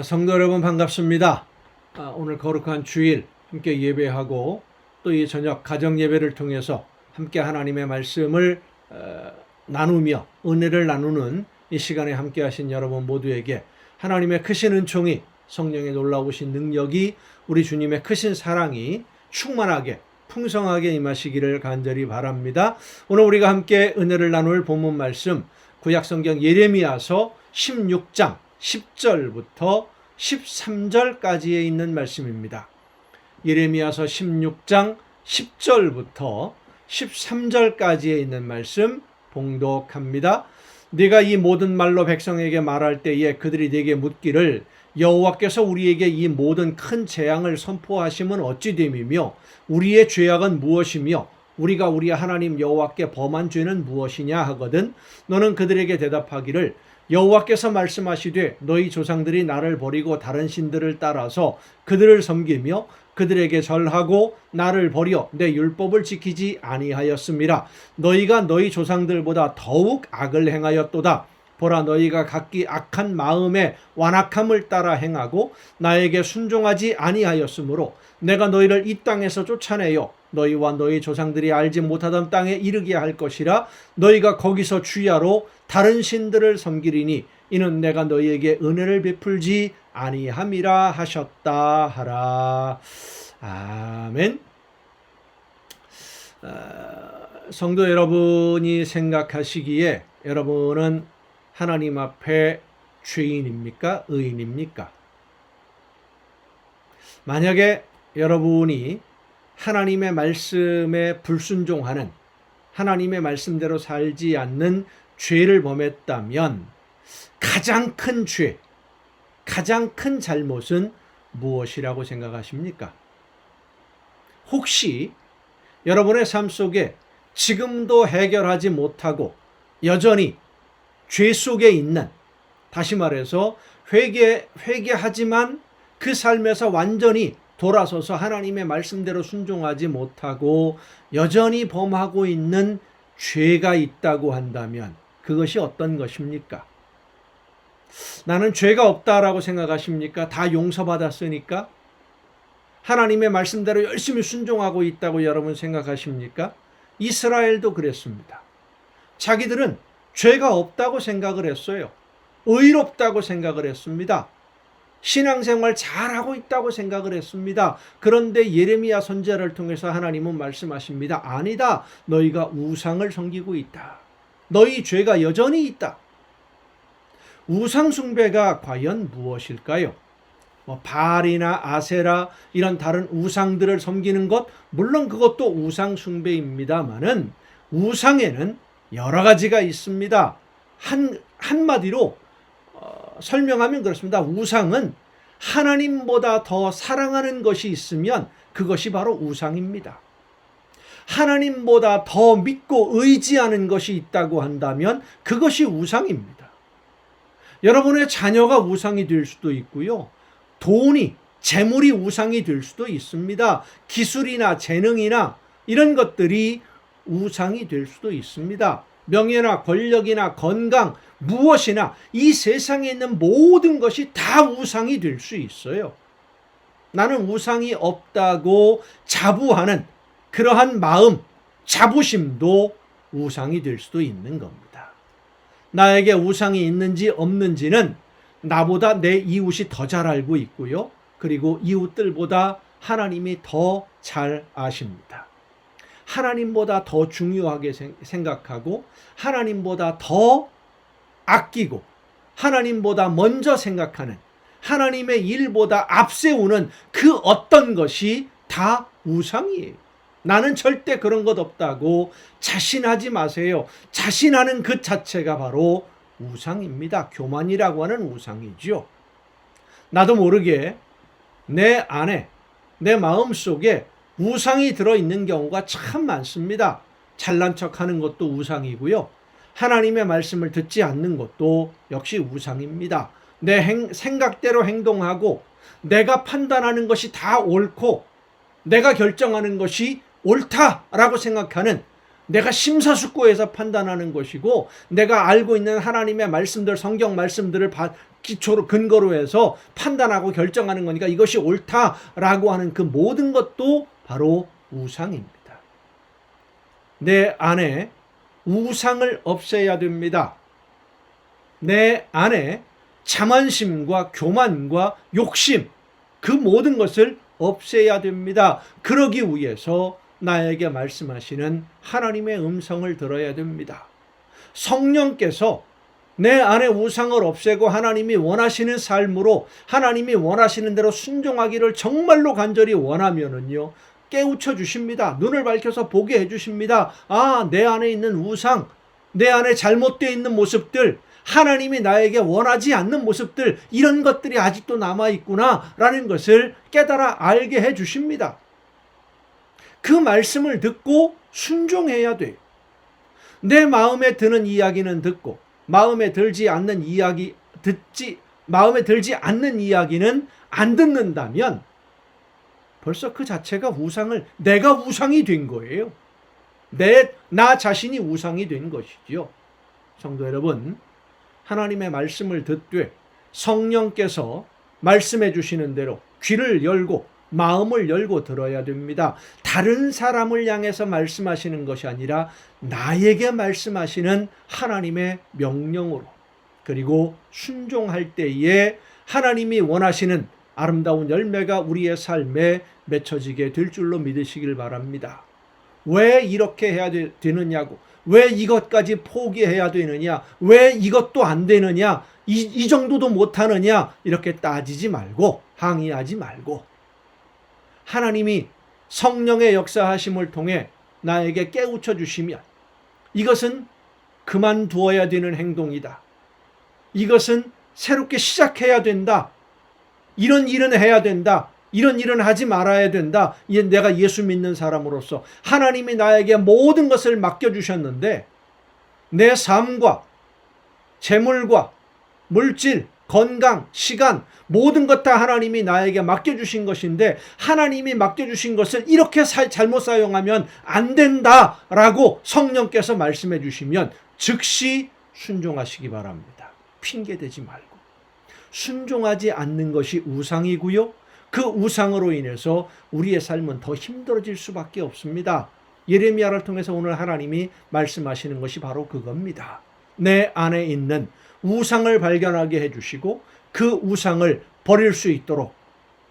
성도 여러분 반갑습니다. 오늘 거룩한 주일 함께 예배하고 또 이 저녁 가정 예배를 통해서 함께 하나님의 말씀을 나누며 은혜를 나누는 이 시간에 함께 하신 여러분 모두에게 하나님의 크신 은총이, 성령의 놀라우신 능력이, 우리 주님의 크신 사랑이 충만하게 풍성하게 임하시기를 간절히 바랍니다. 오늘 우리가 함께 은혜를 나눌 본문 말씀, 구약성경 예레미야서 16장 10절부터 13절까지에 있는 말씀입니다. 예레미야서 16장 10절부터 13절까지에 있는 말씀 봉독합니다. 네가 이 모든 말로 백성에게 말할 때에 그들이 네게 묻기를 여호와께서 우리에게 이 모든 큰 재앙을 선포하심은 어찌 됨이며 우리의 죄악은 무엇이며 우리가 우리 하나님 여호와께 범한 죄는 무엇이냐 하거든 너는 그들에게 대답하기를 여호와께서 말씀하시되 너희 조상들이 나를 버리고 다른 신들을 따라서 그들을 섬기며 그들에게 절하고 나를 버려 내 율법을 지키지 아니하였음이라. 너희가 너희 조상들보다 더욱 악을 행하였도다. 보라, 너희가 각기 악한 마음에 완악함을 따라 행하고 나에게 순종하지 아니하였으므로 내가 너희를 이 땅에서 쫓아내어 너희와 너희 조상들이 알지 못하던 땅에 이르게 할 것이라. 너희가 거기서 주야로 다른 신들을 섬기리니 이는 내가 너희에게 은혜를 베풀지 아니함이라 하셨다 하라. 아멘. 성도 여러분이 생각하시기에 여러분은 하나님 앞에 죄인입니까? 의인입니까? 만약에 여러분이 하나님의 말씀에 불순종하는, 하나님의 말씀대로 살지 않는 죄를 범했다면 가장 큰 죄, 가장 큰 잘못은 무엇이라고 생각하십니까? 혹시 여러분의 삶 속에 지금도 해결하지 못하고 여전히 죄 속에 있는, 다시 말해서 회개하지만 그 삶에서 완전히 돌아서서 하나님의 말씀대로 순종하지 못하고 여전히 범하고 있는 죄가 있다고 한다면 그것이 어떤 것입니까? 나는 죄가 없다라고 생각하십니까? 다 용서받았으니까? 하나님의 말씀대로 열심히 순종하고 있다고 여러분 생각하십니까? 이스라엘도 그랬습니다. 자기들은 죄가 없다고 생각을 했어요. 의롭다고 생각을 했습니다. 신앙생활 잘하고 있다고 생각을 했습니다. 그런데 예레미야 선지자를 통해서 하나님은 말씀하십니다. 아니다. 너희가 우상을 섬기고 있다. 너희 죄가 여전히 있다. 우상 숭배가 과연 무엇일까요? 바알이나 아세라 이런 다른 우상들을 섬기는 것, 물론 그것도 우상 숭배입니다만은 우상에는 여러 가지가 있습니다. 한마디로 설명하면 그렇습니다. 우상은 하나님보다 더 사랑하는 것이 있으면 그것이 바로 우상입니다. 하나님보다 더 믿고 의지하는 것이 있다고 한다면 그것이 우상입니다. 여러분의 자녀가 우상이 될 수도 있고요. 돈이, 재물이 우상이 될 수도 있습니다. 기술이나 재능이나 이런 것들이 우상이 될 수도 있습니다. 명예나 권력이나 건강, 무엇이나 이 세상에 있는 모든 것이 다 우상이 될 수 있어요. 나는 우상이 없다고 자부하는 그러한 마음, 자부심도 우상이 될 수도 있는 겁니다. 나에게 우상이 있는지 없는지는 나보다 내 이웃이 더 잘 알고 있고요. 그리고 이웃들보다 하나님이 더 잘 아십니다. 하나님보다 더 중요하게 생각하고 하나님보다 더 아끼고 하나님보다 먼저 생각하는, 하나님의 일보다 앞세우는 그 어떤 것이 다 우상이에요. 나는 절대 그런 것 없다고 자신하지 마세요. 자신하는 그 자체가 바로 우상입니다. 교만이라고 하는 우상이죠. 나도 모르게 내 안에, 내 마음속에 우상이 들어있는 경우가 참 많습니다. 잘난 척하는 것도 우상이고요. 하나님의 말씀을 듣지 않는 것도 역시 우상입니다. 내 생각대로 행동하고 내가 판단하는 것이 다 옳고 내가 결정하는 것이 옳다라고 생각하는 내가 심사숙고해서 판단하는 것이고 내가 알고 있는 하나님의 말씀들, 성경 말씀들을 기초로 근거로 해서 판단하고 결정하는 거니까 이것이 옳다라고 하는 그 모든 것도 바로 우상입니다. 내 안에 우상을 없애야 됩니다. 내 안에 자만심과 교만과 욕심, 그 모든 것을 없애야 됩니다. 그러기 위해서 나에게 말씀하시는 하나님의 음성을 들어야 됩니다. 성령께서 내 안에 우상을 없애고 하나님이 원하시는 삶으로 하나님이 원하시는 대로 순종하기를 정말로 간절히 원하면은요, 깨우쳐 주십니다. 눈을 밝혀서 보게 해주십니다. 아, 내 안에 있는 우상, 내 안에 잘못되어 있는 모습들, 하나님이 나에게 원하지 않는 모습들, 이런 것들이 아직도 남아있구나 라는 것을 깨달아 알게 해주십니다. 그 말씀을 듣고 순종해야 돼요. 내 마음에 드는 이야기는 듣고 마음에 들지 않는 이야기는 안 듣는다면 벌써 그 자체가 내가 우상이 된 거예요. 나 자신이 우상이 된 것이죠. 성도 여러분, 하나님의 말씀을 듣되 성령께서 말씀해 주시는 대로 귀를 열고 마음을 열고 들어야 됩니다. 다른 사람을 향해서 말씀하시는 것이 아니라 나에게 말씀하시는 하나님의 명령으로, 그리고 순종할 때에 하나님이 원하시는 아름다운 열매가 우리의 삶에 맺혀지게 될 줄로 믿으시길 바랍니다. 왜 이렇게 해야 되느냐고, 왜 이것까지 포기해야 되느냐, 왜 이것도 안 되느냐, 이 정도도 못하느냐, 이렇게 따지지 말고 항의하지 말고 하나님이 성령의 역사하심을 통해 나에게 깨우쳐 주시면 이것은 그만두어야 되는 행동이다, 이것은 새롭게 시작해야 된다, 이런 일은 해야 된다, 이런 일은 하지 말아야 된다. 내가 예수 믿는 사람으로서 하나님이 나에게 모든 것을 맡겨주셨는데 내 삶과 재물과 물질, 건강, 시간, 모든 것 다 하나님이 나에게 맡겨주신 것인데 하나님이 맡겨주신 것을 이렇게 잘못 사용하면 안 된다라고 성령께서 말씀해 주시면 즉시 순종하시기 바랍니다. 핑계대지 말고. 순종하지 않는 것이 우상이고요, 그 우상으로 인해서 우리의 삶은 더 힘들어질 수밖에 없습니다. 예레미야를 통해서 오늘 하나님이 말씀하시는 것이 바로 그겁니다. 내 안에 있는 우상을 발견하게 해주시고 그 우상을 버릴 수 있도록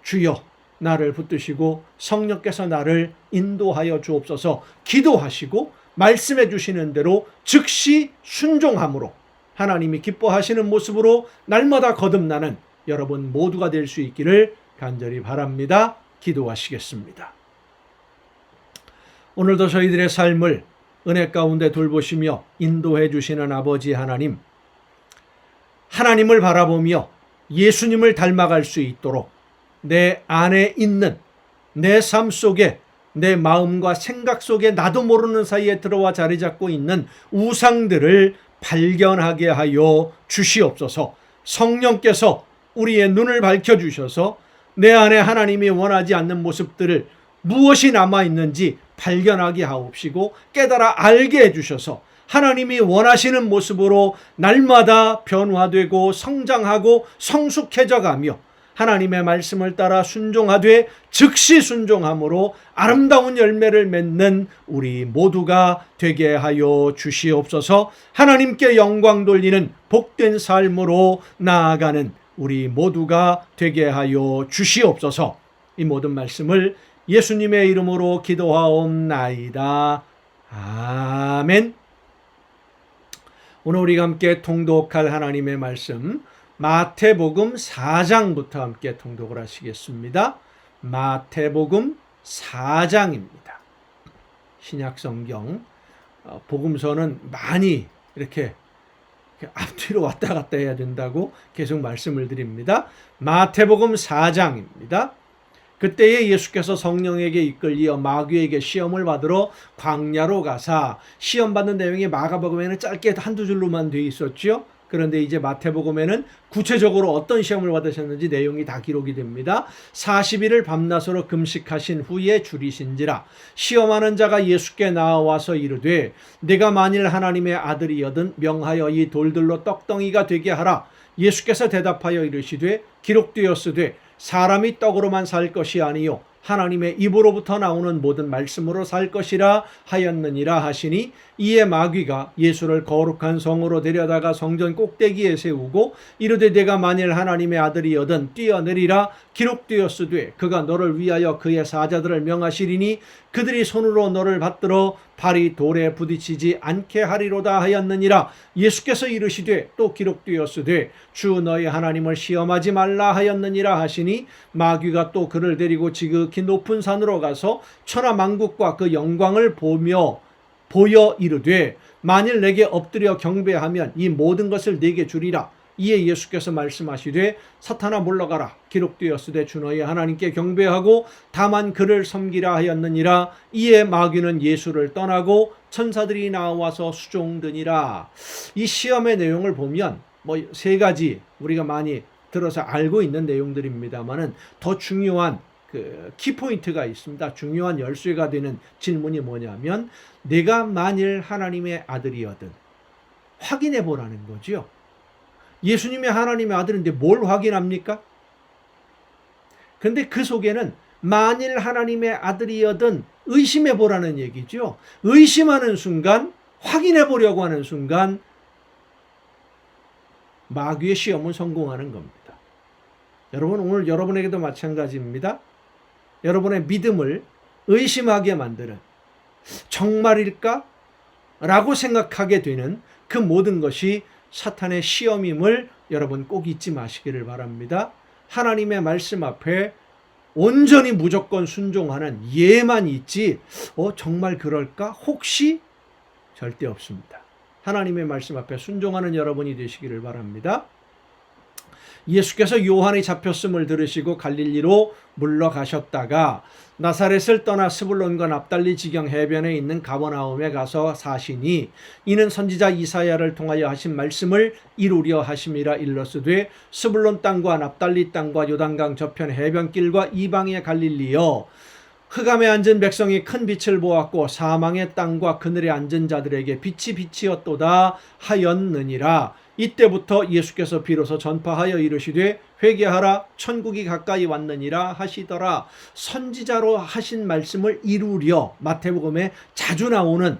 주여 나를 붙드시고 성령께서 나를 인도하여 주옵소서 기도하시고 말씀해 주시는 대로 즉시 순종함으로 하나님이 기뻐하시는 모습으로 날마다 거듭나는 여러분 모두가 될 수 있기를 간절히 바랍니다. 기도하시겠습니다. 오늘도 저희들의 삶을 은혜 가운데 돌보시며 인도해 주시는 아버지 하나님, 하나님을 바라보며 예수님을 닮아갈 수 있도록 내 안에 있는 내 삶 속에 내 마음과 생각 속에 나도 모르는 사이에 들어와 자리 잡고 있는 우상들을 발견하게 하여 주시옵소서. 성령께서 우리의 눈을 밝혀주셔서 내 안에 하나님이 원하지 않는 모습들을 무엇이 남아있는지 발견하게 하옵시고 깨달아 알게 해주셔서 하나님이 원하시는 모습으로 날마다 변화되고 성장하고 성숙해져가며 하나님의 말씀을 따라 순종하되 즉시 순종함으로 아름다운 열매를 맺는 우리 모두가 되게 하여 주시옵소서. 하나님께 영광 돌리는 복된 삶으로 나아가는 우리 모두가 되게 하여 주시옵소서. 이 모든 말씀을 예수님의 이름으로 기도하옵나이다. 아멘. 오늘 우리가 함께 통독할 하나님의 말씀 마태복음 4장부터 함께 통독을 하시겠습니다. 마태복음 4장입니다. 신약성경 복음서는 많이 이렇게 앞뒤로 왔다 갔다 해야 된다고 계속 말씀을 드립니다. 마태복음 4장입니다. 그때에 예수께서 성령에게 이끌려 마귀에게 시험을 받으러 광야로 가사, 시험 받는 내용이 마가복음에는 짧게 한두 줄로만 되어 있었죠. 그런데 이제 마태복음에는 구체적으로 어떤 시험을 받으셨는지 내용이 다 기록이 됩니다. 40일을 밤낮으로 금식하신 후에 줄이신지라. 시험하는 자가 예수께 나와서 이르되 내가 만일 하나님의 아들이여든 명하여 이 돌들로 떡덩이가 되게 하라. 예수께서 대답하여 이르시되 기록되었으되 사람이 떡으로만 살 것이 아니요 하나님의 입으로부터 나오는 모든 말씀으로 살 것이라 하였느니라 하시니, 이에 마귀가 예수를 거룩한 성으로 데려다가 성전 꼭대기에 세우고 이르되 내가 만일 하나님의 아들이여든 뛰어내리라. 기록되었으되 그가 너를 위하여 그의 사자들을 명하시리니 그들이 손으로 너를 받들어 발이 돌에 부딪히지 않게 하리로다 하였느니라. 예수께서 이르시되 또 기록되었으되 주 너희 하나님을 시험하지 말라 하였느니라 하시니, 마귀가 또 그를 데리고 지극히 높은 산으로 가서 천하 만국과 그 영광을 보여 이르되 만일 내게 엎드려 경배하면 이 모든 것을 내게 주리라. 이에 예수께서 말씀하시되 사탄아 물러가라. 기록되었으되 주 너희 하나님께 경배하고 다만 그를 섬기라 하였느니라. 이에 마귀는 예수를 떠나고 천사들이 나와서 수종드니라. 이 시험의 내용을 보면 세 가지 우리가 많이 들어서 알고 있는 내용들입니다만은 더 중요한 키포인트가 있습니다. 중요한 열쇠가 되는 질문이 뭐냐면 내가 만일 하나님의 아들이거든 확인해 보라는 거죠. 예수님이 하나님의 아들인데 뭘 확인합니까? 그런데 그 속에는 만일 하나님의 아들이거든 의심해 보라는 얘기죠. 의심하는 순간, 확인해 보려고 하는 순간 마귀의 시험은 성공하는 겁니다. 여러분, 오늘 여러분에게도 마찬가지입니다. 여러분의 믿음을 의심하게 만드는, 정말일까? 라고 생각하게 되는 그 모든 것이 사탄의 시험임을 여러분 꼭 잊지 마시기를 바랍니다. 하나님의 말씀 앞에 온전히 무조건 순종하는 예만 있지 정말 그럴까? 혹시? 절대 없습니다. 하나님의 말씀 앞에 순종하는 여러분이 되시기를 바랍니다. 예수께서 요한이 잡혔음을 들으시고 갈릴리로 물러가셨다가 나사렛을 떠나 스불론과 납달리 지경 해변에 있는 가버나움에 가서 사시니, 이는 선지자 이사야를 통하여 하신 말씀을 이루려 하심이라. 일러스되 스불론 땅과 납달리 땅과 요단강 저편 해변길과 이방의 갈릴리여, 흑암에 앉은 백성이 큰 빛을 보았고 사망의 땅과 그늘에 앉은 자들에게 빛이 빛이었도다 하였느니라. 이때부터 예수께서 비로소 전파하여 이르시되 회개하라 천국이 가까이 왔느니라 하시더라. 선지자로 하신 말씀을 이루려, 마태복음에 자주 나오는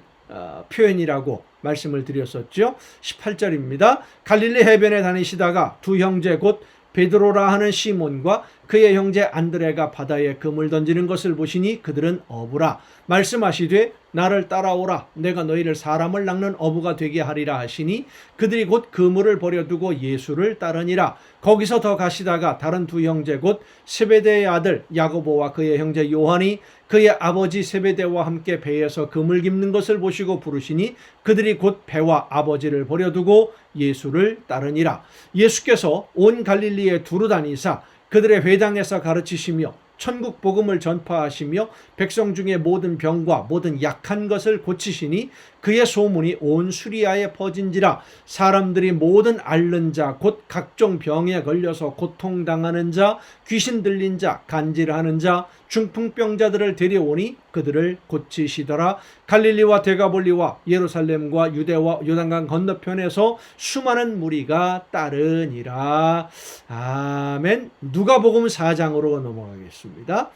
표현이라고 말씀을 드렸었죠. 18절입니다. 갈릴리 해변에 다니시다가 두 형제 곧 베드로라 하는 시몬과 그의 형제 안드레가 바다에 그물 던지는 것을 보시니 그들은 어부라. 말씀하시되 나를 따라오라. 내가 너희를 사람을 낚는 어부가 되게 하리라 하시니 그들이 곧 그물을 버려두고 예수를 따르니라. 거기서 더 가시다가 다른 두 형제 곧 세베대의 아들 야고보와 그의 형제 요한이 그의 아버지 세베대와 함께 배에서 그물 깁는 것을 보시고 부르시니 그들이 곧 배와 아버지를 버려두고 예수를 따르니라. 예수께서 온 갈릴리에 두루 다니사 그들의 회당에서 가르치시며 천국 복음을 전파하시며 백성 중에 모든 병과 모든 약한 것을 고치시니 그의 소문이 온 수리아에 퍼진지라. 사람들이 모든 앓는 자 곧 각종 병에 걸려서 고통당하는 자, 귀신 들린 자, 간질하는 자, 중풍병자들을 데려오니 그들을 고치시더라. 갈릴리와 데가볼리와 예루살렘과 유대와 요단강 건너편에서 수많은 무리가 따르니라. 아멘. 누가복음 4장으로 넘어가겠습니다.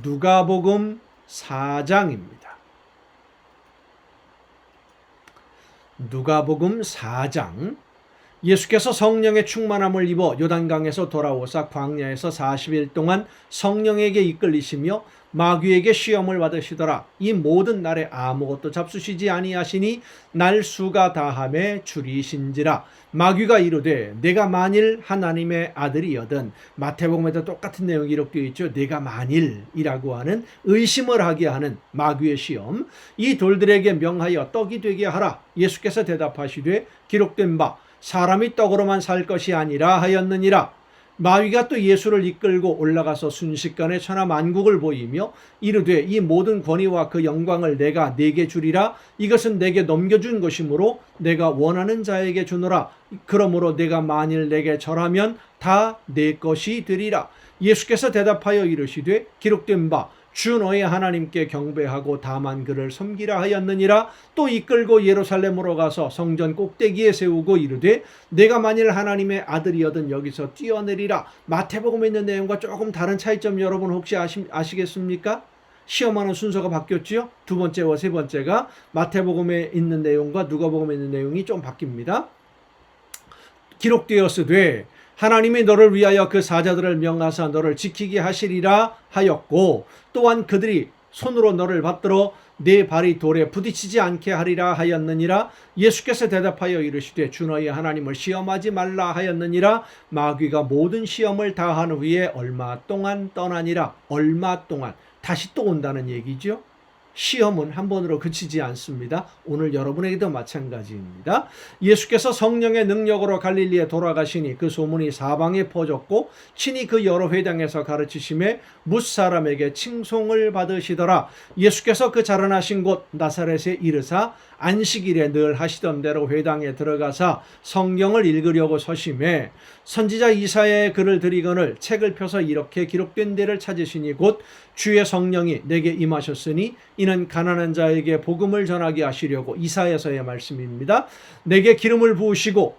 누가복음 4장입니다. 누가복음 4장. 예수께서 성령의 충만함을 입어 요단강에서 돌아오사 광야에서 40일 동안 성령에게 이끌리시며 마귀에게 시험을 받으시더라. 이 모든 날에 아무것도 잡수시지 아니하시니 날 수가 다함에 줄이신지라. 마귀가 이르되 내가 만일 하나님의 아들이여든, 마태복음에도 똑같은 내용이 기록되어 있죠. 내가 만일이라고 하는 의심을 하게 하는 마귀의 시험. 이 돌들에게 명하여 떡이 되게 하라. 예수께서 대답하시되 기록된 바 사람이 떡으로만 살 것이 아니라 하였느니라. 마귀가 또 예수를 이끌고 올라가서 순식간에 천하 만국을 보이며 이르되 이 모든 권위와 그 영광을 내가 네게 주리라. 이것은 내게 넘겨준 것이므로 내가 원하는 자에게 주노라. 그러므로 내가 만일 내게 절하면 다 내 것이 되리라. 예수께서 대답하여 이르시되 기록된 바 주 너의 하나님께 경배하고 다만 그를 섬기라 하였느니라. 또 이끌고 예루살렘으로 가서 성전 꼭대기에 세우고 이르되 내가 만일 하나님의 아들이여든 여기서 뛰어내리라. 마태복음에 있는 내용과 조금 다른 차이점 여러분 혹시 아시겠습니까? 시험하는 순서가 바뀌었지요. 두 번째와 세 번째가 마태복음에 있는 내용과 누가복음에 있는 내용이 좀 바뀝니다. 기록되었으되 하나님이 너를 위하여 그 사자들을 명하사 너를 지키게 하시리라 하였고 또한 그들이 손으로 너를 받들어 내 발이 돌에 부딪히지 않게 하리라 하였느니라. 예수께서 대답하여 이르시되 주 너희 하나님을 시험하지 말라 하였느니라. 마귀가 모든 시험을 다한 후에 얼마 동안 떠나니라. 얼마 동안 다시 또 온다는 얘기죠. 시험은 한 번으로 그치지 않습니다. 오늘 여러분에게도 마찬가지입니다. 예수께서 성령의 능력으로 갈릴리에 돌아가시니 그 소문이 사방에 퍼졌고 친히 그 여러 회당에서 가르치심에 뭇 사람에게 칭송을 받으시더라. 예수께서 그 자라나신 곳 나사렛에 이르사 안식일에 늘 하시던 대로 회당에 들어가사 성경을 읽으려고 서심해 선지자 이사야의 글을 들이거늘 책을 펴서 이렇게 기록된 데를 찾으시니 곧 주의 성령이 내게 임하셨으니 이는 가난한 자에게 복음을 전하게 하시려고. 이사야서의 말씀입니다. 내게 기름을 부으시고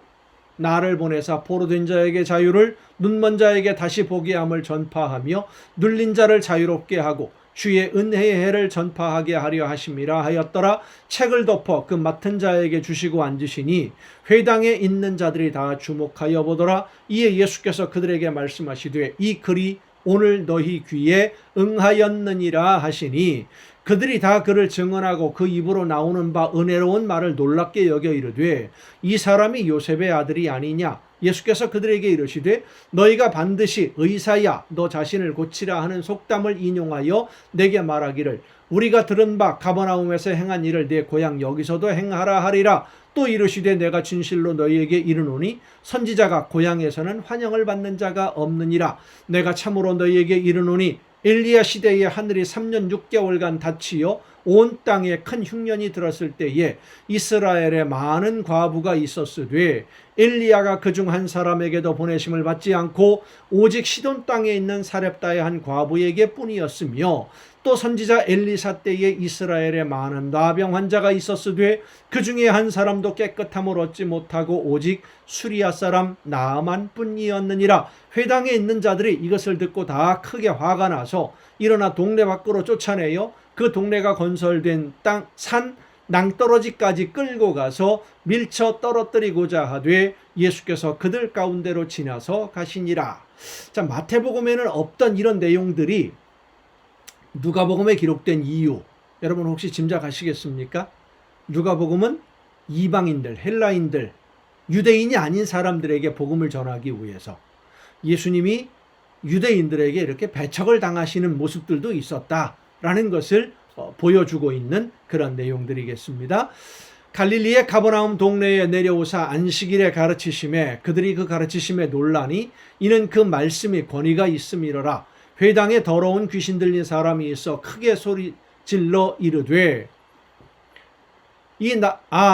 나를 보내사 포로된 자에게 자유를, 눈먼 자에게 다시 보게 함을 전파하며 눌린 자를 자유롭게 하고 주의 은혜의 해를 전파하게 하려 하심이라 하였더라. 책을 덮어 그 맡은 자에게 주시고 앉으시니 회당에 있는 자들이 다 주목하여 보더라. 이에 예수께서 그들에게 말씀하시되 이 글이 오늘 너희 귀에 응하였느니라 하시니 그들이 다 그를 증언하고 그 입으로 나오는 바 은혜로운 말을 놀랍게 여겨 이르되 이 사람이 요셉의 아들이 아니냐. 예수께서 그들에게 이르시되 너희가 반드시 의사야 너 자신을 고치라 하는 속담을 인용하여 내게 말하기를 우리가 들은 바 가버나움에서 행한 일을 내 고향 여기서도 행하라 하리라. 또 이르시되 내가 진실로 너희에게 이르노니 선지자가 고향에서는 환영을 받는 자가 없느니라. 내가 참으로 너희에게 이르노니 엘리야 시대에 하늘이 3년 6개월간 닫히어 온 땅에 큰 흉년이 들었을 때에 이스라엘에 많은 과부가 있었으되 엘리야가 그중 한 사람에게도 보내심을 받지 않고 오직 시돈 땅에 있는 사렙다의 한 과부에게 뿐이었으며 또 선지자 엘리사 때에 이스라엘에 많은 나병 환자가 있었으되 그 중에 한 사람도 깨끗함을 얻지 못하고 오직 수리아 사람 나아만 뿐이었느니라. 회당에 있는 자들이 이것을 듣고 다 크게 화가 나서 일어나 동네 밖으로 쫓아내어 그 동네가 건설된 산 낭떠러지까지 끌고 가서 밀쳐 떨어뜨리고자 하되 예수께서 그들 가운데로 지나서 가시니라. 자, 마태복음에는 없던 이런 내용들이 누가복음에 기록된 이유 여러분 혹시 짐작하시겠습니까? 누가복음은 이방인들, 헬라인들, 유대인이 아닌 사람들에게 복음을 전하기 위해서 예수님이 유대인들에게 이렇게 배척을 당하시는 모습들도 있었다라는 것을 보여주고 있는 그런 내용들이겠습니다. 갈릴리의 가버나움 동네에 내려오사 안식일에 가르치심에 그들이 그 가르치심에 놀라니 이는 그 말씀이 권위가 있음이로라. 회당에 더러운 귀신 들린 사람이 있어 크게 소리질러 이르되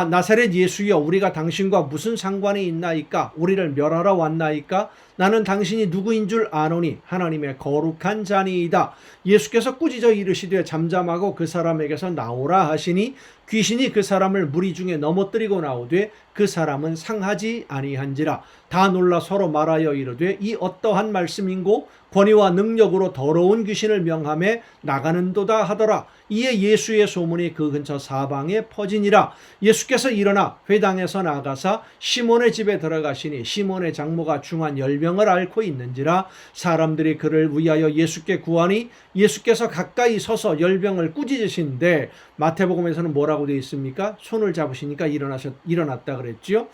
나사렛 예수여 우리가 당신과 무슨 상관이 있나이까? 우리를 멸하러 왔나이까? 나는 당신이 누구인 줄 아노니 하나님의 거룩한 자니이다. 예수께서 꾸짖어 이르시되 잠잠하고 그 사람에게서 나오라 하시니 귀신이 그 사람을 무리 중에 넘어뜨리고 나오되 그 사람은 상하지 아니한지라. 다 놀라 서로 말하여 이르되 이 어떠한 말씀인고 권위와 능력으로 더러운 귀신을 명함에 나가는도다 하더라. 이에 예수의 소문이 그 근처 사방에 퍼지니라. 예수께서 일어나 회당에서 나가사 시몬의 집에 들어가시니 시몬의 장모가 중한 열병을 앓고 있는지라. 사람들이 그를 위하여 예수께 구하니 예수께서 가까이 서서 열병을 꾸짖으신데 마태복음에서는 뭐라고 되어 있습니까? 손을 잡으시니까 일어났다 그랬지요.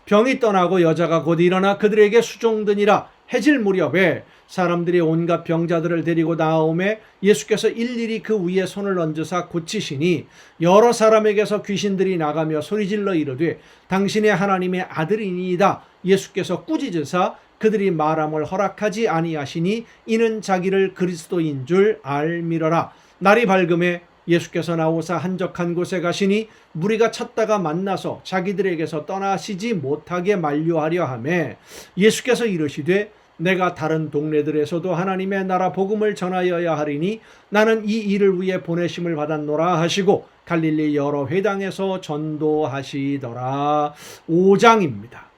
병이 떠나고 여자가 곧 일어나 그들에게 수종드니라. 해질 무렵에 사람들이 온갖 병자들을 데리고 나오매 예수께서 일일이 그 위에 손을 얹으사 고치시니 여러 사람에게서 귀신들이 나가며 소리질러 이르되 당신의 하나님의 아들이니이다. 예수께서 꾸짖으사 그들이 말함을 허락하지 아니하시니 이는 자기를 그리스도인 줄 알미러라. 날이 밝음에 예수께서 나오사 한적한 곳에 가시니 무리가 찾다가 만나서 자기들에게서 떠나시지 못하게 만류하려 하매 예수께서 이르시되 내가 다른 동네들에서도 하나님의 나라 복음을 전하여야 하리니 나는 이 일을 위해 보내심을 받았노라 하시고 갈릴리 여러 회당에서 전도하시더라. 5장입니다.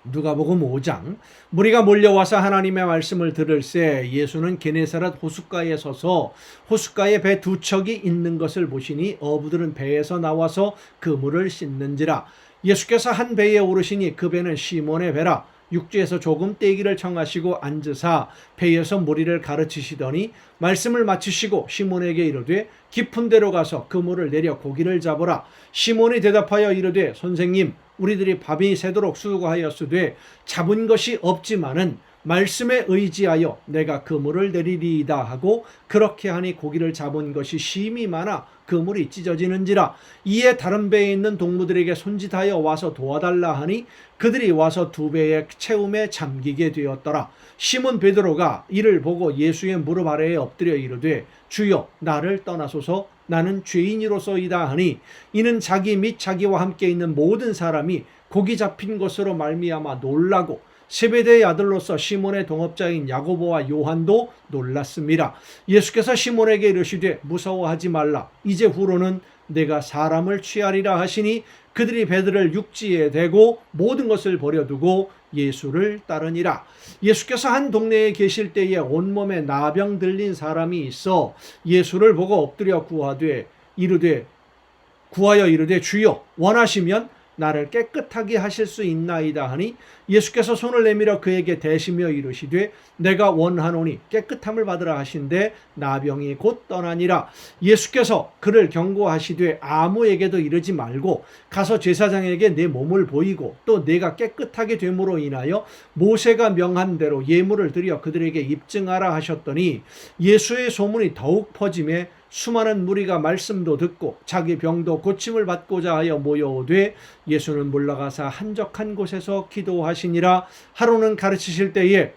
누가복음 5장. 무리가 몰려와서 하나님의 말씀을 들을새 예수는 게네사렛 호숫가에 서서 호숫가에 배 두 척이 있는 것을 보시니 어부들은 배에서 나와서 그물을 씻는지라. 예수께서 한 배에 오르시니 그 배는 시몬의 배라. 육지에서 조금 떼기를 청하시고 앉으사 배에서 무리를 가르치시더니 말씀을 마치시고 시몬에게 이르되 깊은 데로 가서 그물을 내려 고기를 잡으라. 시몬이 대답하여 이르되 선생님 우리들이 밤이 새도록 수고하였으되 잡은 것이 없지만은 말씀에 의지하여 내가 그물을 내리리이다 하고 그렇게 하니 고기를 잡은 것이 심히 많아 그물이 찢어지는지라. 이에 다른 배에 있는 동무들에게 손짓하여 와서 도와달라 하니 그들이 와서 두 배의 채움에 잠기게 되었더라. 시몬 베드로가 이를 보고 예수의 무릎 아래에 엎드려 이르되 주여 나를 떠나소서 나는 죄인이로소이다 하니 이는 자기 및 자기와 함께 있는 모든 사람이 고기 잡힌 것으로 말미암아 놀라고 세베대의 아들로서 시몬의 동업자인 야고보와 요한도 놀랐습니다. 예수께서 시몬에게 이르시되 무서워하지 말라. 이제 후로는 내가 사람을 취하리라 하시니 그들이 배들을 육지에 대고 모든 것을 버려두고 예수를 따르니라. 예수께서 한 동네에 계실 때에 온몸에 나병 들린 사람이 있어 예수를 보고 엎드려 구하여 이르되 주여 원하시면 나를 깨끗하게 하실 수 있나이다 하니 예수께서 손을 내밀어 그에게 대시며 이르시되 내가 원하노니 깨끗함을 받으라 하신대 나병이 곧 떠나니라. 예수께서 그를 경고하시되 아무에게도 이르지 말고 가서 제사장에게 내 몸을 보이고 또 내가 깨끗하게 됨으로 인하여 모세가 명한 대로 예물을 드려 그들에게 입증하라 하셨더니 예수의 소문이 더욱 퍼짐에 수많은 무리가 말씀도 듣고 자기 병도 고침을 받고자 하여 모여오되 예수는 물러가사 한적한 곳에서 기도하시니라. 하루는 가르치실 때에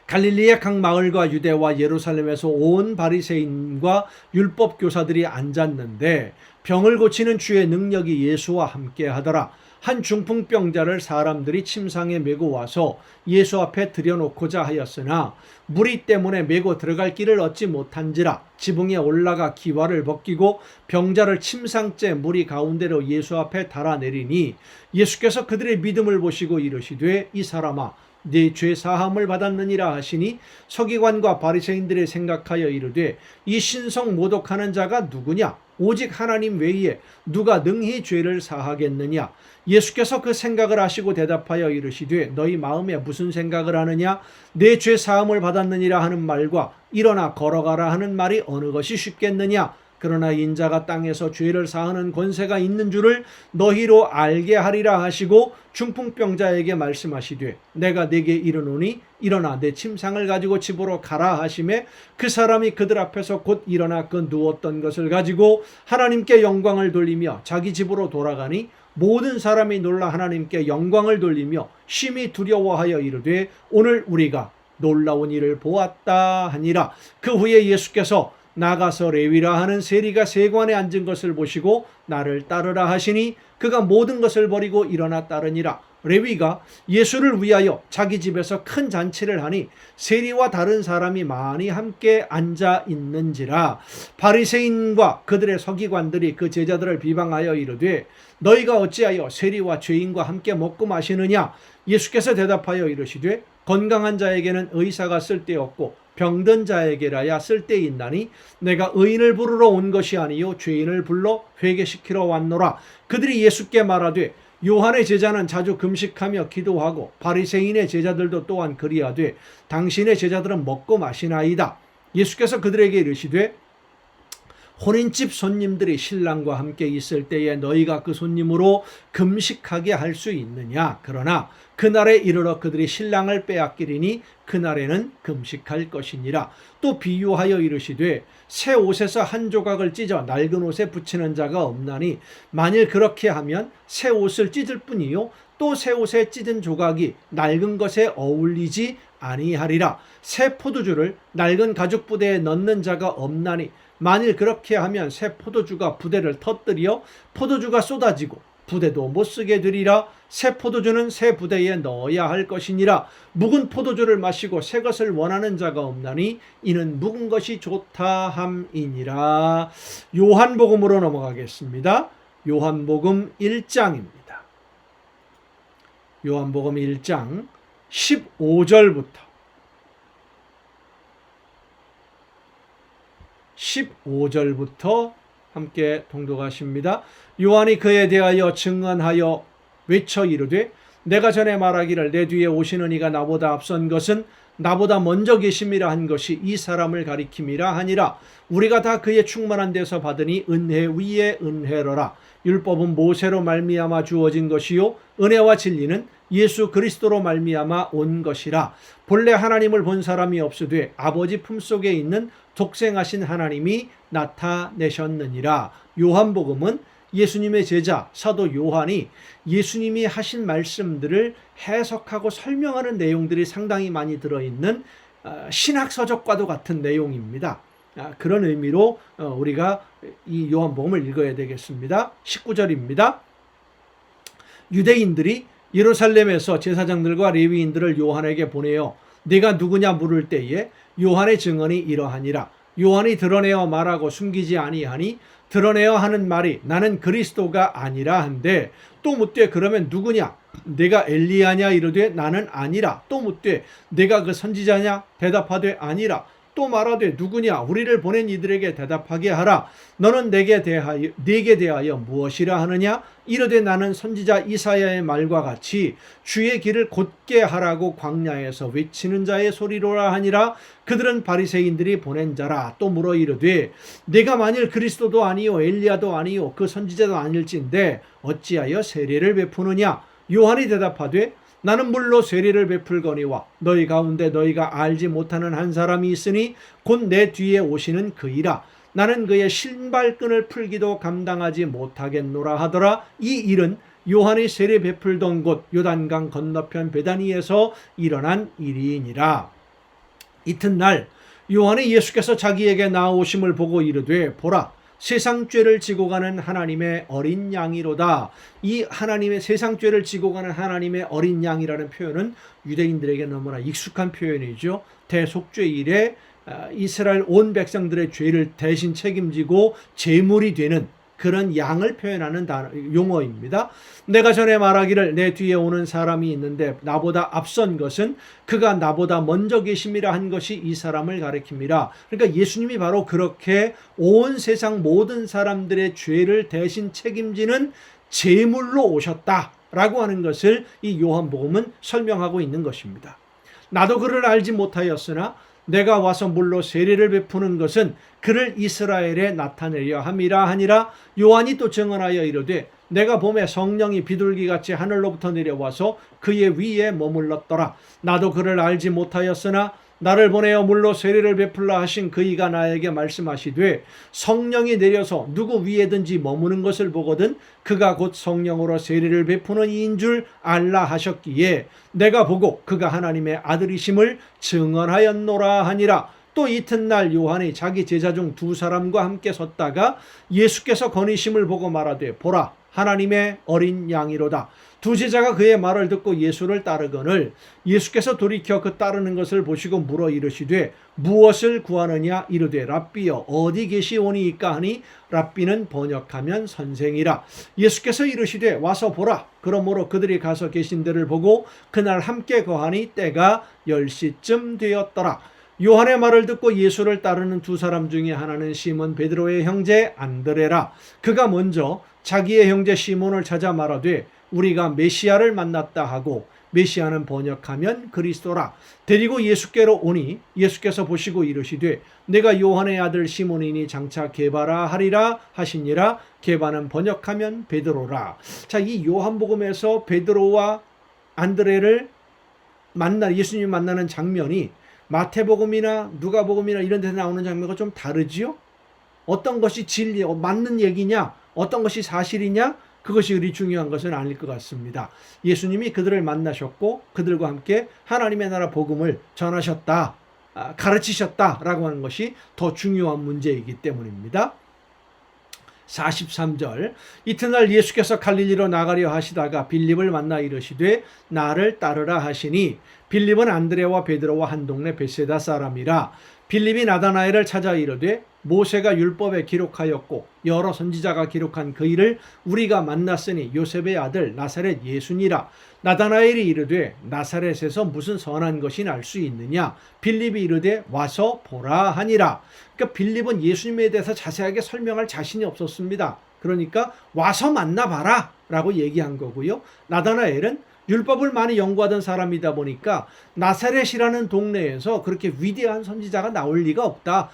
갈릴리의 각 마을과 유대와 예루살렘에서 온 바리새인과 율법 교사들이 앉았는데 병을 고치는 주의 능력이 예수와 함께 하더라. 한 중풍병자를 사람들이 침상에 메고 와서 예수 앞에 들여놓고자 하였으나 무리 때문에 메고 들어갈 길을 얻지 못한지라. 지붕에 올라가 기와를 벗기고 병자를 침상째 무리 가운데로 예수 앞에 달아내리니 예수께서 그들의 믿음을 보시고 이르시되 이 사람아 네 죄 사함을 받았느니라 하시니 서기관과 바리새인들이 생각하여 이르되 이 신성 모독하는 자가 누구냐? 오직 하나님 외에 누가 능히 죄를 사하겠느냐? 예수께서 그 생각을 하시고 대답하여 이르시되 너희 마음에 무슨 생각을 하느냐? 내 죄 사함을 받았느니라 하는 말과 일어나 걸어가라 하는 말이 어느 것이 쉽겠느냐? 그러나 인자가 땅에서 죄를 사하는 권세가 있는 줄을 너희로 알게 하리라 하시고 중풍병자에게 말씀하시되 내가 네게 이르노니 일어나 내 침상을 가지고 집으로 가라 하시매 그 사람이 그들 앞에서 곧 일어나 그 누웠던 것을 가지고 하나님께 영광을 돌리며 자기 집으로 돌아가니 모든 사람이 놀라 하나님께 영광을 돌리며 심히 두려워하여 이르되 오늘 우리가 놀라운 일을 보았다 하니라. 그 후에 예수께서 나가서 레위라 하는 세리가 세관에 앉은 것을 보시고 나를 따르라 하시니 그가 모든 것을 버리고 일어나 따르니라. 레위가 예수를 위하여 자기 집에서 큰 잔치를 하니 세리와 다른 사람이 많이 함께 앉아 있는지라. 바리새인과 그들의 서기관들이 그 제자들을 비방하여 이르되 너희가 어찌하여 세리와 죄인과 함께 먹고 마시느냐? 예수께서 대답하여 이르시되 건강한 자에게는 의사가 쓸데없고 병든 자에게라야 쓸데있나니 내가 의인을 부르러 온 것이 아니요 죄인을 불러 회개시키러 왔노라. 그들이 예수께 말하되 요한의 제자는 자주 금식하며 기도하고 바리새인의 제자들도 또한 그리하되 당신의 제자들은 먹고 마시나이다. 예수께서 그들에게 이르시되 혼인집 손님들이 신랑과 함께 있을 때에 너희가 그 손님으로 금식하게 할 수 있느냐? 그러나 그날에 이르러 그들이 신랑을 빼앗기리니 그날에는 금식할 것이니라. 또 비유하여 이르시되 새 옷에서 한 조각을 찢어 낡은 옷에 붙이는 자가 없나니 만일 그렇게 하면 새 옷을 찢을 뿐이요 또 새 옷의 찢은 조각이 낡은 것에 어울리지 아니하리라. 새 포도주를 낡은 가죽 부대에 넣는 자가 없나니 만일 그렇게 하면 새 포도주가 부대를 터뜨려 포도주가 쏟아지고 부대도 못 쓰게 되리라. 새 포도주는 새 부대에 넣어야 할 것이니라. 묵은 포도주를 마시고 새 것을 원하는 자가 없나니 이는 묵은 것이 좋다 함이니라. 요한복음으로 넘어가겠습니다. 요한복음 1장입니다. 요한복음 1장 15절부터 함께 동독하십니다. 요한이 그에 대하여 증언하여 외쳐 이르되 내가 전에 말하기를 내 뒤에 오시는 이가 나보다 앞선 것은 나보다 먼저 계심이라 한 것이 이 사람을 가리킴이라 하니라. 우리가 다 그의 충만한 데서 받으니 은혜 위에 은혜로라. 율법은 모세로 말미암아 주어진 것이요 은혜와 진리는 예수 그리스도로 말미암아 온 것이라. 본래 하나님을 본 사람이 없으되 아버지 품속에 있는 독생하신 하나님이 나타내셨느니라. 요한복음은 예수님의 제자 사도 요한이 예수님이 하신 말씀들을 해석하고 설명하는 내용들이 상당히 많이 들어있는 신학서적과도 같은 내용입니다. 그런 의미로 우리가 이 요한복음을 읽어야 되겠습니다. 19절입니다. 유대인들이 예루살렘에서 제사장들과 레위인들을 요한에게 보내어 네가 누구냐 물을 때에 요한의 증언이 이러하니라. 요한이 드러내어 말하고 숨기지 아니하니 드러내어 하는 말이 나는 그리스도가 아니라 한데 또 묻되 그러면 누구냐? 내가 엘리야냐 이르되 나는 아니라. 또 묻되 내가 그 선지자냐? 대답하되 아니라. 또 말하되 누구냐? 우리를 보낸 이들에게 대답하게 하라. 너는 내게 대하여 무엇이라 하느냐? 이르되 나는 선지자 이사야의 말과 같이 주의 길을 곧게 하라고 광야에서 외치는 자의 소리로라 하니라. 그들은 바리새인들이 보낸 자라. 또 물어 이르되 내가 만일 그리스도도 아니요 엘리야도 아니요 그 선지자도 아닐진데 어찌하여 세례를 베푸느냐? 요한이 대답하되 나는 물로 세례를 베풀거니와 너희 가운데 너희가 알지 못하는 한 사람이 있으니 곧 내 뒤에 오시는 그이라. 나는 그의 신발끈을 풀기도 감당하지 못하겠노라 하더라. 이 일은 요한이 세례 베풀던 곳 요단강 건너편 베다니에서 일어난 일이니라. 이튿날 요한이 예수께서 자기에게 나오심을 보고 이르되 보라 세상 죄를 지고 가는 하나님의 어린 양이로다. 이 하나님의 세상 죄를 지고 가는 하나님의 어린 양이라는 표현은 유대인들에게 너무나 익숙한 표현이죠. 대속죄일에 이스라엘 온 백성들의 죄를 대신 책임지고 제물이 되는 그런 양을 표현하는 용어입니다. 내가 전에 말하기를 내 뒤에 오는 사람이 있는데 나보다 앞선 것은 그가 나보다 먼저 계심이라 한 것이 이 사람을 가리킵니다. 그러니까 예수님이 바로 그렇게 온 세상 모든 사람들의 죄를 대신 책임지는 제물로 오셨다라고 하는 것을 이 요한복음은 설명하고 있는 것입니다. 나도 그를 알지 못하였으나 내가 와서 물로 세례를 베푸는 것은 그를 이스라엘에 나타내려 함이라 하니라. 요한이 또 증언하여 이르되 내가 봄에 성령이 비둘기같이 하늘로부터 내려와서 그의 위에 머물렀더라. 나도 그를 알지 못하였으나 나를 보내어 물로 세례를 베풀라 하신 그이가 나에게 말씀하시되 성령이 내려서 누구 위에든지 머무는 것을 보거든 그가 곧 성령으로 세례를 베푸는 이인 줄 알라 하셨기에 내가 보고 그가 하나님의 아들이심을 증언하였노라 하니라. 또 이튿날 요한이 자기 제자 중 두 사람과 함께 섰다가 예수께서 거니심을 보고 말하되 보라 하나님의 어린 양이로다. 두 제자가 그의 말을 듣고 예수를 따르거늘 예수께서 돌이켜 그 따르는 것을 보시고 물어 이르시되 무엇을 구하느냐 이르되 랍비여 어디 계시오니이까 하니 랍비는 번역하면 선생이라. 예수께서 이르시되 와서 보라. 그러므로 그들이 가서 계신 데를 보고 그날 함께 거하니 때가 10시쯤 되었더라. 요한의 말을 듣고 예수를 따르는 두 사람 중에 하나는 시몬 베드로의 형제 안드레라. 그가 먼저 자기의 형제 시몬을 찾아 말하되 우리가 메시아를 만났다 하고 메시아는 번역하면 그리스도라. 데리고 예수께로 오니 예수께서 보시고 이르시되 내가 요한의 아들 시몬이니 장차 게바라 하리라 하시니라. 게바는 번역하면 베드로라. 자, 이 요한복음에서 베드로와 안드레를 예수님이 만나는 장면이 마태복음이나 누가복음이나 이런 데서 나오는 장면과 좀 다르지요? 어떤 것이 진리, 맞는 얘기냐? 어떤 것이 사실이냐? 그것이 그리 중요한 것은 아닐 것 같습니다. 예수님이 그들을 만나셨고 그들과 함께 하나님의 나라 복음을 전하셨다, 가르치셨다라고 하는 것이 더 중요한 문제이기 때문입니다. 43절, 이튿날 예수께서 갈릴리로 나가려 하시다가 빌립을 만나 이르시되 나를 따르라 하시니 빌립은 안드레와 베드로와 한 동네 베세다 사람이라. 빌립이 나다나엘을 찾아 이르되 모세가 율법에 기록하였고 여러 선지자가 기록한 그 일을 우리가 만났으니 요셉의 아들 나사렛 예수니라. 나다나엘이 이르되 나사렛에서 무슨 선한 것이 날 수 있느냐. 빌립이 이르되 와서 보라 하니라. 그러니까 빌립은 예수님에 대해서 자세하게 설명할 자신이 없었습니다. 그러니까 와서 만나봐라 라고 얘기한 거고요. 나다나엘은 율법을 많이 연구하던 사람이다 보니까 나사렛이라는 동네에서 그렇게 위대한 선지자가 나올 리가 없다,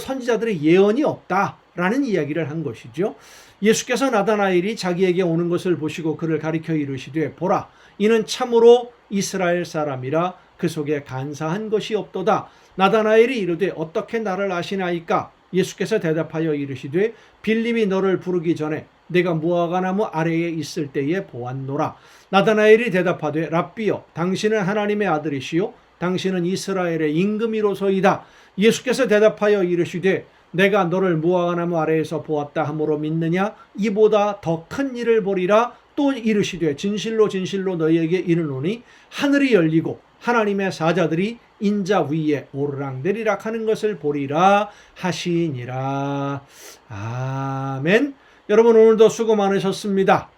선지자들의 예언이 없다라는 이야기를 한 것이죠. 예수께서 나다나엘이 자기에게 오는 것을 보시고 그를 가리켜 이르시되 보라, 이는 참으로 이스라엘 사람이라 그 속에 간사한 것이 없도다. 나다나엘이 이르되 어떻게 나를 아시나이까? 예수께서 대답하여 이르시되 빌립이 너를 부르기 전에 내가 무화과나무 아래에 있을 때에 보았노라. 나다나엘이 대답하되 랍비여, 당신은 하나님의 아들이시요 당신은 이스라엘의 임금이로소이다. 예수께서 대답하여 이르시되 내가 너를 무화과나무 아래에서 보았다 함으로 믿느냐? 이보다 더 큰 일을 보리라. 또 이르시되 진실로 진실로 너희에게 이르노니 하늘이 열리고 하나님의 사자들이 인자 위에 오르락내리락 하는 것을 보리라 하시니라. 아멘. 여러분, 오늘도 수고 많으셨습니다.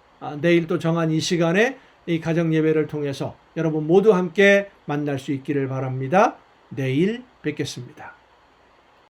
내일 또 정한 이 시간에 이 가정 예배를 통해서 여러분 모두 함께 만날 수 있기를 바랍니다. 내일 뵙겠습니다.